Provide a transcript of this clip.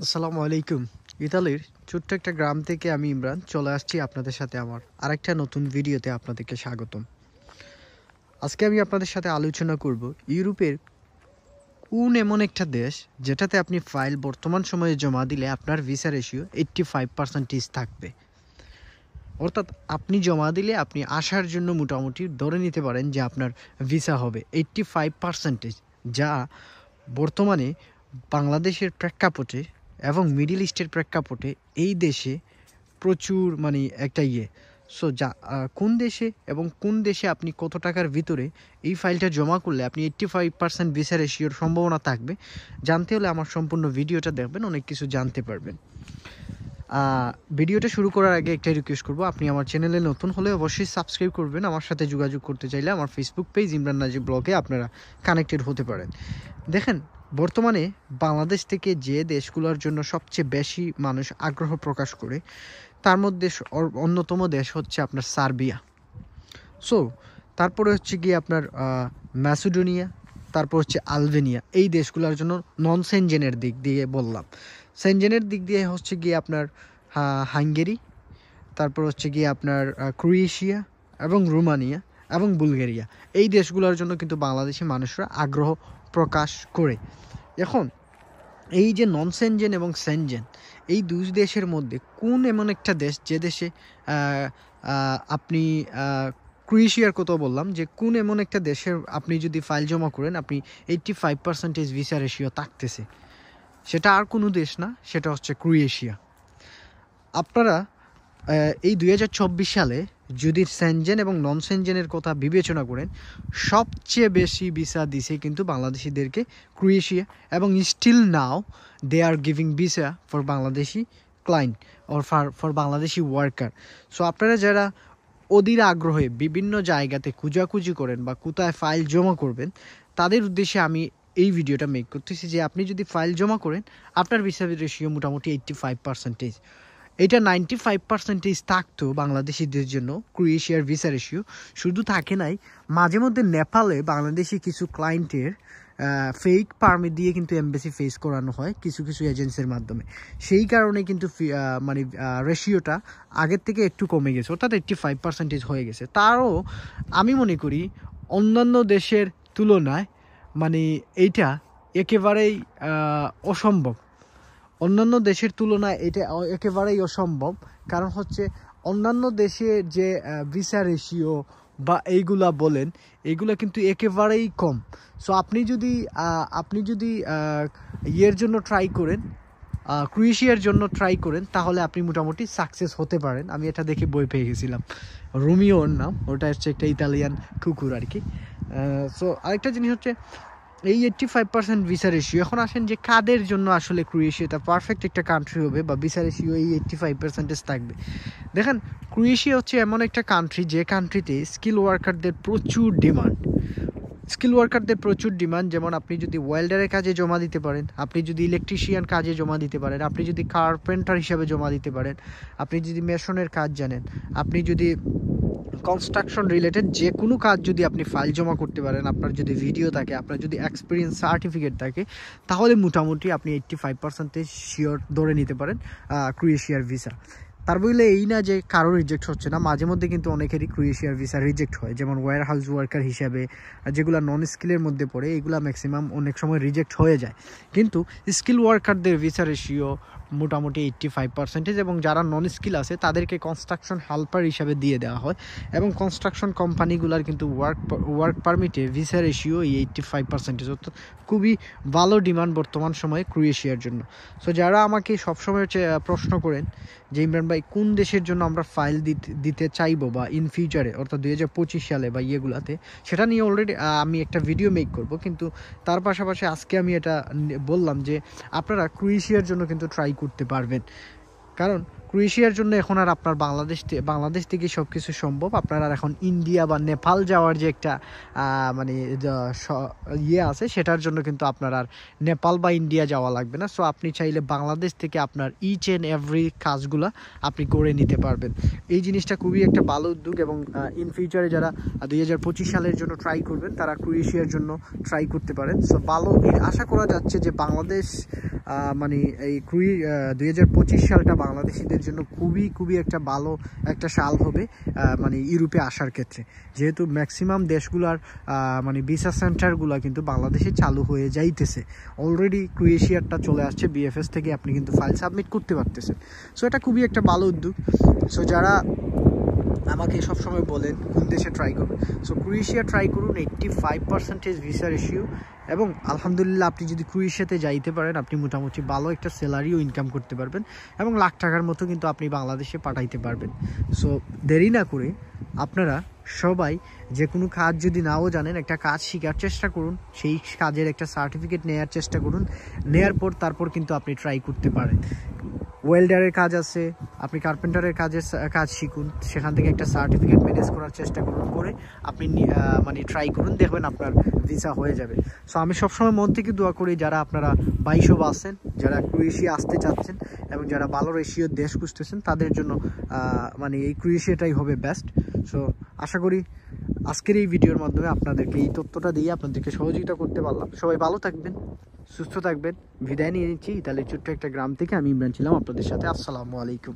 আসসালামু আলাইকুম। ইতালির ছোট্ট একটা গ্রাম থেকে আমি ইমরান চলে আসছি আপনাদের সাথে আমার আরেকটা নতুন ভিডিওতে আপনাদেরকে স্বাগতম। আজকে আমি আপনাদের সাথে আলোচনা করব ইউরোপের কোন এমন একটা দেশ যেটাতে আপনি ফাইল বর্তমান সময়ে জমা দিলে আপনার ভিসা রেশিও 85% থাকবে। অর্থাৎ আপনি জমা দিলে আপনি আসার জন্য মোটামুটি ধরে নিতে পারেন যে আপনার ভিসা হবে 85%, যা বর্তমানে বাংলাদেশের প্রেক্ষাপটে এবং মিডল ইস্টের প্রেক্ষাপটে এই দেশে প্রচুর একটা সো যা কোন দেশে এবং কোন দেশে আপনি কত টাকার ভিতরে এই ফাইলটা জমা করলে আপনি 85% ভিসা রেশিওর সম্ভাবনা থাকবে জানতে হলে আমার সম্পূর্ণ ভিডিওটা দেখবেন, অনেক কিছু জানতে পারবেন। ভিডিওটা শুরু করার আগে একটা রিকোয়েস্ট করব, আপনি আমার চ্যানেলে নতুন হলে অবশ্যই সাবস্ক্রাইব করবেন। আমার সাথে যোগাযোগ করতে চাইলে আমার ফেসবুক পেজ ইমরান নাজিব ব্লগে আপনারা কানেক্টেড হতে পারেন। দেখেন, বর্তমানে বাংলাদেশ থেকে যে দেশগুলোর জন্য সবচেয়ে বেশি মানুষ আগ্রহ প্রকাশ করে তার মধ্যে অন্যতম দেশ হচ্ছে আপনার সার্বিয়া। সো তারপরে হচ্ছে গিয়ে আপনার ম্যাসেডোনিয়া, তারপর হচ্ছে আলবেনিয়া। এই দেশগুলোর জন্য নন সেনজেনের দিক দিয়ে বললাম। সেনজেনের দিক দিয়ে হচ্ছে গিয়ে আপনার হাঙ্গেরি, তারপর হচ্ছে গিয়ে আপনার ক্রোয়েশিয়া এবং রোমানিয়া এবং বুলগেরিয়া। এই দেশগুলোর জন্য কিন্তু বাংলাদেশি মানুষরা আগ্রহ প্রকাশ করে। এখন এই যে নন সেনজেন এবং সেনজেন, এই দুই দেশের মধ্যে কোন এমন একটা দেশ যে দেশে আপনি ক্রোয়েশিয়ার কথা বললাম, যে কোন এমন একটা দেশের আপনি যদি ফাইল জমা করেন আপনি 85% ভিসা রেশিও থাকতেছে, সেটা আর কোনো দেশ না, সেটা হচ্ছে ক্রোয়েশিয়া। আপনারা এই 2024 সালে যদি সেনজেন এবং নন সেনজেনের কথা বিবেচনা করেন, সবচেয়ে বেশি ভিসা দিছে কিন্তু বাংলাদেশিদেরকে ক্রোয়েশিয়া, এবং still now they are giving visa for Bangladeshi client or for Bangladeshi worker. So আপনারা যারা অধীর আগ্রহে বিভিন্ন জায়গাতে খুঁজাখুঁজি করেন বা কোথায় ফাইল জমা করবেন, তাদের উদ্দেশ্যে আমি এই ভিডিওটা মেক করতেছি যে আপনি যদি ফাইল জমা করেন আপনার ভিসা রেশিও মোটামুটি 85%। এটা 95% থাকতো বাংলাদেশিদের জন্য ক্রোয়েশিয়ার ভিসা রেশিও। শুধু থাকে নাই, মাঝে মধ্যে নেপালে বাংলাদেশি কিছু ক্লায়েন্টের ফেক পারমিট দিয়ে কিন্তু এমবেসি ফেস করানো হয় কিছু কিছু এজেন্সির মাধ্যমে। সেই কারণে কিন্তু রেশিওটা আগের থেকে একটু কমে গেছে, অর্থাৎ 85% হয়ে গেছে। তারও আমি মনে করি অন্যান্য দেশের তুলনায় এইটা একেবারেই অসম্ভব। অন্যান্য দেশের তুলনায় এটা একেবারেই অসম্ভব, কারণ হচ্ছে অন্যান্য দেশে যে ভিসা রেশিও বা এইগুলা বলেন, এইগুলা কিন্তু একেবারেই কম। সো আপনি যদি ইয়ের জন্য ট্রাই করেন, ক্রোয়েশিয়ার জন্য ট্রাই করেন, তাহলে আপনি মোটামুটি সাকসেস হতে পারেন। আমি এটা দেখে বই পেয়ে গেছিলাম। রোমিওর নাম, ওটা হচ্ছে একটা ইতালিয়ান কুকুর আর কি। সো আরেকটা জিনিস হচ্ছে এই 85% ভিসা রেশিও। এখন আসেন যে কাদের জন্য আসলে ক্রোয়েশিয়াটা পারফেক্ট একটা কান্ট্রি হবে বা ভিসা রেশিও এই 85% থাকবে। দেখেন, ক্রোয়েশিয়া হচ্ছে এমন একটা কান্ট্রি যে কান্ট্রিতে স্কিল ওয়ার্কারদের প্রচুর ডিমান্ড। যেমন আপনি যদি ওয়েল্ডারের কাজে জমা দিতে পারেন, আপনি যদি ইলেকট্রিশিয়ান কাজে জমা দিতে পারেন, আপনি যদি কার্পেন্টার হিসাবে জমা দিতে পারেন, আপনি যদি মেশনের কাজ জানেন, আপনি যদি কনস্ট্রাকশন রিলেটেড যে কোনো কাজ যদি আপনি ফাইল জমা করতে পারেন, আপনার যদি ভিডিও থাকে, আপনার যদি এক্সপিরিয়েন্স সার্টিফিকেট থাকে, তাহলে মোটামুটি আপনি 85% শিওর ধরে নিতে পারেন ক্রোয়েশিয়ার ভিসা। তার বলে এই না যে কারো রিজেক্ট হচ্ছে না, মাঝে মধ্যে কিন্তু অনেকেরই ক্রোয়েশিয়ার ভিসা রিজেক্ট হয়। যেমন ওয়্যার হাউস ওয়ার্কার হিসাবে যেগুলো নন স্কিলের মধ্যে পড়ে, এগুলো ম্যাক্সিমাম অনেক সময় রিজেক্ট হয়ে যায়। কিন্তু স্কিল ওয়ার্কারদের ভিসা রেশিও মোটামুটি 85%, এবং যারা নন স্কিল আছে তাদেরকে কনস্ট্রাকশন হেল্পার হিসাবে দিয়ে দেওয়া হয়। এবং কনস্ট্রাকশন কোম্পানিগুলোর কিন্তু ওয়ার্ক পারমিটে ভিসা রেশিও এই 85%, অর্থাৎ খুবই ভালো ডিমান্ড বর্তমান সময়ে ক্রোয়েশিয়ার জন্য। সো যারা আমাকে সবসময় প্রশ্ন করেন যে ইমরান ভাই কোন দেশের জন্য আমরা ফাইল দিতে চাইবো বা ইন ফিউচারে, অর্থাৎ 2025 সালে বা ইয়েগুলাতে, সেটা নিয়ে অলরেডি আমি একটা ভিডিও মেক করব। কিন্তু তার পাশাপাশি আজকে আমি এটা বললাম যে আপনারা ক্রোয়েশিয়ার জন্য কিন্তু ট্রাই করতে পারবেন। কারণ ক্রোয়েশিয়ার জন্য এখন আর আপনার বাংলাদেশ থেকে সব কিছু সম্ভব। আপনার আর এখন ইন্ডিয়া বা নেপাল যাওয়ার যে একটা মানে ইয়ে আছে, সেটার জন্য কিন্তু আপনার আর নেপাল বা ইন্ডিয়া যাওয়া লাগবে না। সো আপনি চাইলে বাংলাদেশ থেকে আপনার ইচ অ্যান্ড এভরি কাজগুলো আপনি করে নিতে পারবেন। এই জিনিসটা খুবই একটা ভালো উদ্যোগ, এবং ইন ফিউচারে যারা 2025 সালের জন্য ট্রাই করবেন তারা ক্রোয়েশিয়ার জন্য ট্রাই করতে পারেন। সো ভালো আশা করা যাচ্ছে যে বাংলাদেশ মানে এই 2025 সালটা বাংলাদেশিদের জন্য খুবই একটা ভালো একটা সাল হবে মানে ইউরোপে আসার ক্ষেত্রে, যেহেতু ম্যাক্সিমাম দেশগুলোর মানে ভিসা সেন্টারগুলো কিন্তু বাংলাদেশে চালু হয়ে যাইতেছে। অলরেডি ক্রোয়েশিয়ারটা চলে আসছে, বিএফএস থেকে আপনি কিন্তু ফাইল সাবমিট করতে পারতেছেন। সো এটা খুবই একটা ভালো উদ্যোগ। সো যারা আমাকে সবসময় বলেন কোন দেশে ট্রাই করবেন, সো ক্রোয়েশিয়া ট্রাই করুন। 85% ভিসা রেশিও, এবং আলহামদুলিল্লাহ আপনি যদি ক্রোয়েশিয়াতে যাইতে পারেন আপনি মোটামুটি ভালো একটা স্যালারিও ইনকাম করতে পারবেন, এবং লাখ টাকার মতো কিন্তু আপনি বাংলাদেশে পাঠাইতে পারবেন। সো দেরি না করে আপনারা সবাই যে কোনো কাজ যদি নাও জানেন, একটা কাজ শেখার চেষ্টা করুন, সেই কাজের একটা সার্টিফিকেট নেওয়ার চেষ্টা করুন। নেয়ার পর তারপর কিন্তু আপনি ট্রাই করতে পারেন। ওয়েল্ডারের কাজ আছে, আপনি কার্পেন্টারের কাজ শিখুন, সেখান থেকে একটা সার্টিফিকেট ম্যানেজ করার চেষ্টা করুন, করে আপনি মানে ট্রাই করুন, দেখবেন আপনার ভিসা হয়ে যাবে। সো আমি সবসময় মন থেকে দোয়া করি যারা আপনারা 22 আছেন, যারা ক্রোয়েশিয়া আসতে চাচ্ছেন এবং যারা ভালো এশীয় দেশ খুঁজতেছেন, তাদের জন্য মানে এই ক্রোয়েশিয়াটাই হবে বেস্ট। সো আশা করি আজকের এই ভিডিওর মাধ্যমে আপনাদেরকে এই তথ্যটা দিয়ে আপনাদেরকে সহযোগিতা করতে পারলাম। সবাই ভালো থাকবেন, সুস্থ থাকবেন। বিদায় নিয়ে নিচ্ছি ইতালির ছোট্ট একটা গ্রাম থেকে। আমি ইমরান ছিলাম আপনাদের সাথে। আসসালামু আলাইকুম।